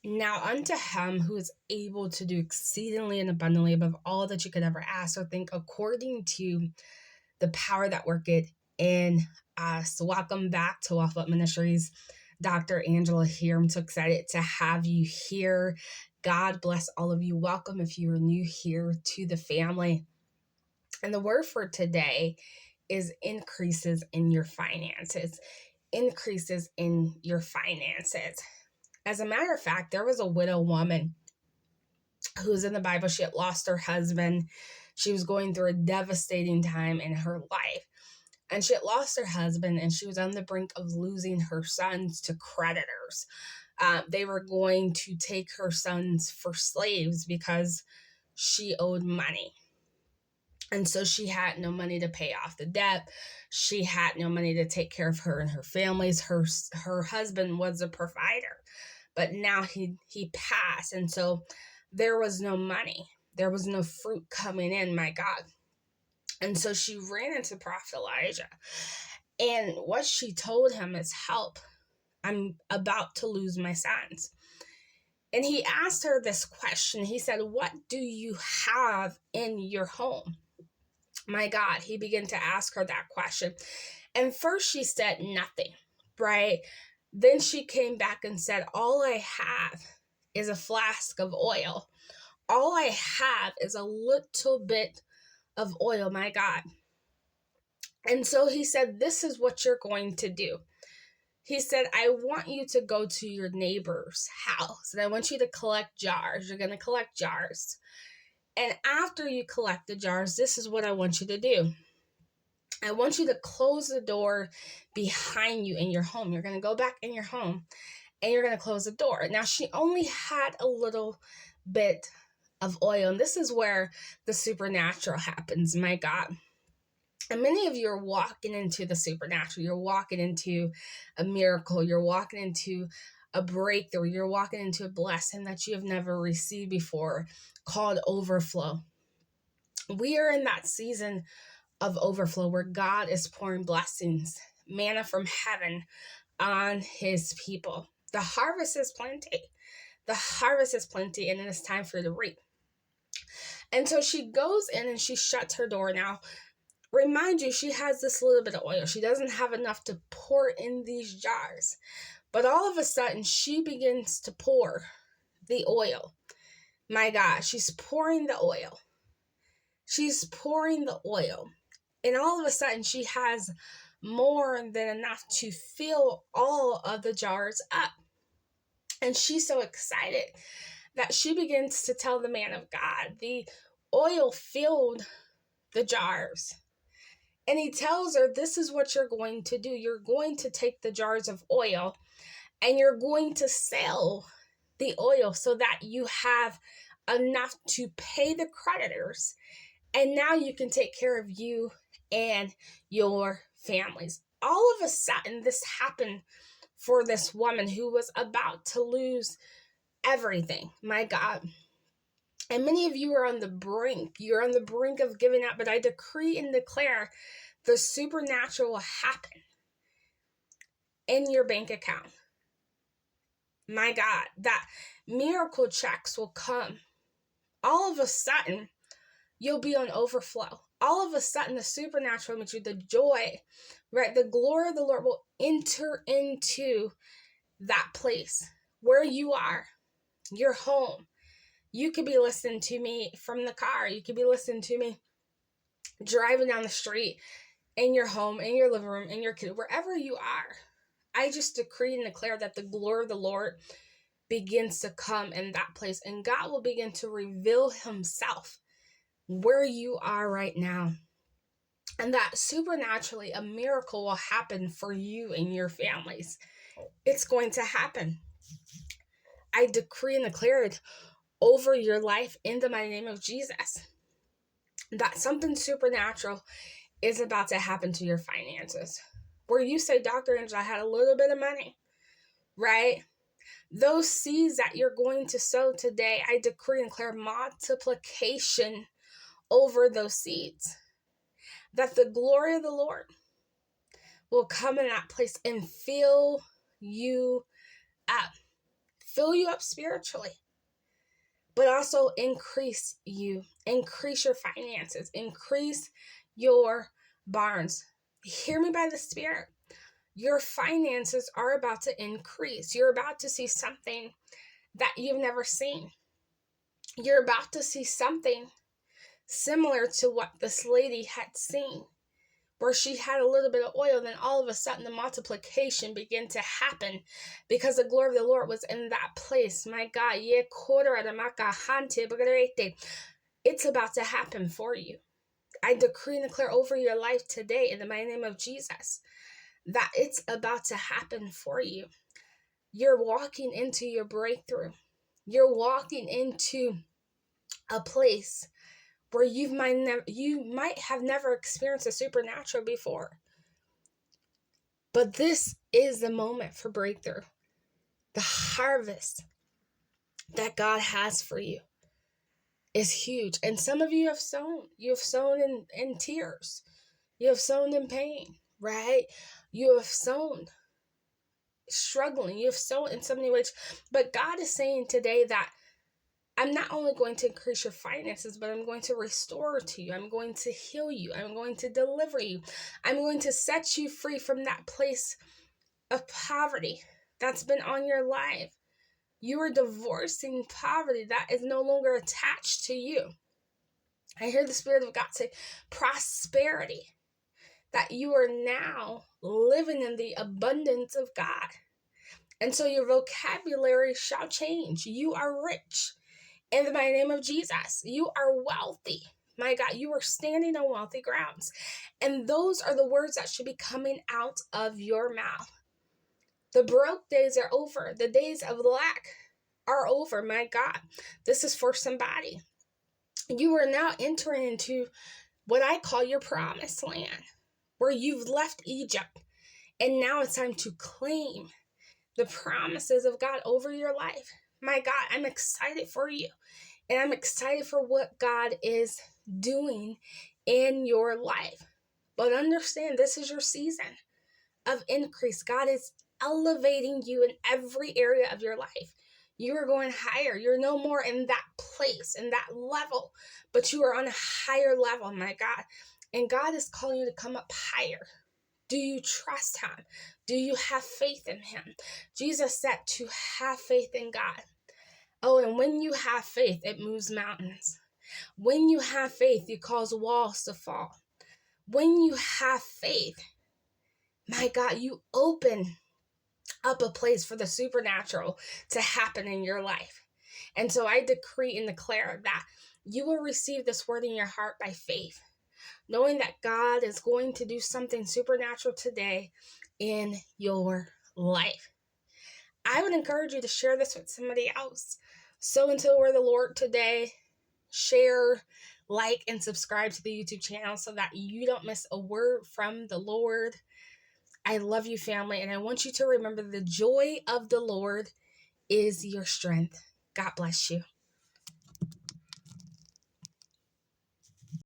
Now unto him who is able to do exceedingly and abundantly above all that you could ever ask or think, according to the power that worketh in us. Welcome back to Wealth Build Ministries. Dr.Angela here. I'm so excited to have you here. God bless all of you. Welcome if you are new here to the family. And the word for today is increases in your finances. Increases in your finances. As a matter of fact, there was a widow woman who's in the Bible. She had lost her husband. She was going through a devastating time in her life. And she had lost her husband, and she was on the brink of losing her sons to creditors. They were going to take her sons for slaves because she owed money. And so she had no money to pay off the debt. She had no money to take care of her and her families. Her husband was a provider, but now he passed. And so there was no money. There was no fruit coming in, my God. And so she ran into Prophet Elijah. And what she told him is, help, I'm about to lose my sons. And he asked her this question. He said, what do you have in your home? My God, he began to ask her that question. And first she said nothing, right? Then she came back and said, all I have is a flask of oil. All I have is a little bit of oil, my God. And so he said, this is what you're going to do. He said, I want you to go to your neighbor's house and I want you to collect jars. You're going to collect jars. And after you collect the jars, this is what I want you to do. I want you to close the door behind you in your home. You're going to go back in your home and you're going to close the door. Now, she only had a little bit of oil. And this is where the supernatural happens, my God. And many of you are walking into the supernatural. You're walking into a miracle. You're walking into a breakthrough. You're walking into a blessing that you have never received before, called overflow. We are in that season of overflow where God is pouring blessings, manna from heaven on his people. The harvest is plenty. The harvest is plenty, and it is time for you to reap. And so she goes in and she shuts her door. Now, remind you, she has this little bit of oil. She doesn't have enough to pour in these jars. But all of a sudden, she begins to pour the oil. My God, she's pouring the oil. She's pouring the oil. And all of a sudden, she has more than enough to fill all of the jars up. And she's so excited that she begins to tell the man of God, the oil filled the jars. And he tells her, this is what you're going to do. You're going to take the jars of oil and you're going to sell the oil so that you have enough to pay the creditors. And now you can take care of you and your families. All of a sudden, this happened for this woman who was about to lose everything. My God. And many of you are on the brink. You're on the brink of giving up. But I decree and declare the supernatural will happen in your bank account. My God, that miracle checks will come. All of a sudden, you'll be on overflow. All of a sudden, the supernatural will meet you, the joy, right? The glory of the Lord will enter into that place where you are, your home. You could be listening to me from the car. You could be listening to me driving down the street, in your home, in your living room, in your kid, wherever you are. I just decree and declare that the glory of the Lord begins to come in that place, and God will begin to reveal himself where you are right now. And that supernaturally a miracle will happen for you and your families. It's going to happen. I decree and declare it over your life in the mighty name of Jesus, that something supernatural is about to happen to your finances. Where you say, Dr. Angela, I had a little bit of money, right? Those seeds that you're going to sow today, I decree and declare multiplication over those seeds. That the glory of the Lord will come in that place and fill you up. fill you up spiritually, but also increase your finances, increase your barns. Hear me by the Spirit. Your finances are about to increase. You're about to see something that you've never seen. You're about to see something similar to what this lady had seen, where she had a little bit of oil, then all of a sudden the multiplication began to happen because the glory of the Lord was in that place. My God, it's about to happen for you. I decree and declare over your life today in the mighty name of Jesus that it's about to happen for you. You're walking into your breakthrough. You're walking into a place where you might have never experienced a supernatural before. But this is the moment for breakthrough. The harvest that God has for you is huge. And some of you have sown. You have sown in tears. You have sown in pain, right? You have sown struggling. You have sown in so many ways. But God is saying today that I'm not only going to increase your finances, but I'm going to restore to you. I'm going to heal you. I'm going to deliver you. I'm going to set you free from that place of poverty that's been on your life. You are divorcing poverty that is no longer attached to you. I hear the Spirit of God say prosperity, that you are now living in the abundance of God. And so your vocabulary shall change. You are rich. In the mighty name of Jesus, you are wealthy. My God, you are standing on wealthy grounds. And those are the words that should be coming out of your mouth. The broke days are over. The days of lack are over. My God, this is for somebody. You are now entering into what I call your promised land, where you've left Egypt. And now it's time to claim the promises of God over your life. My God, I'm excited for you. And I'm excited for what God is doing in your life. But understand, this is your season of increase. God is elevating you in every area of your life. You are going higher. You're no more in that place, in that level, but you are on a higher level, my God. And God is calling you to come up higher. Do you trust Him? Do you have faith in Him? Jesus said to have faith in God. Oh, and when you have faith, it moves mountains. When you have faith, you cause walls to fall. When you have faith, my God, you open up a place for the supernatural to happen in your life. And so I decree and declare that you will receive this word in your heart by faith, knowing that God is going to do something supernatural today in your life. I would encourage you to share this with somebody else. Sow into the word of the Lord today. Share, like, and subscribe to the YouTube channel so that you don't miss a word from the Lord. I love you, family, and I want you to remember the joy of the Lord is your strength. God bless you.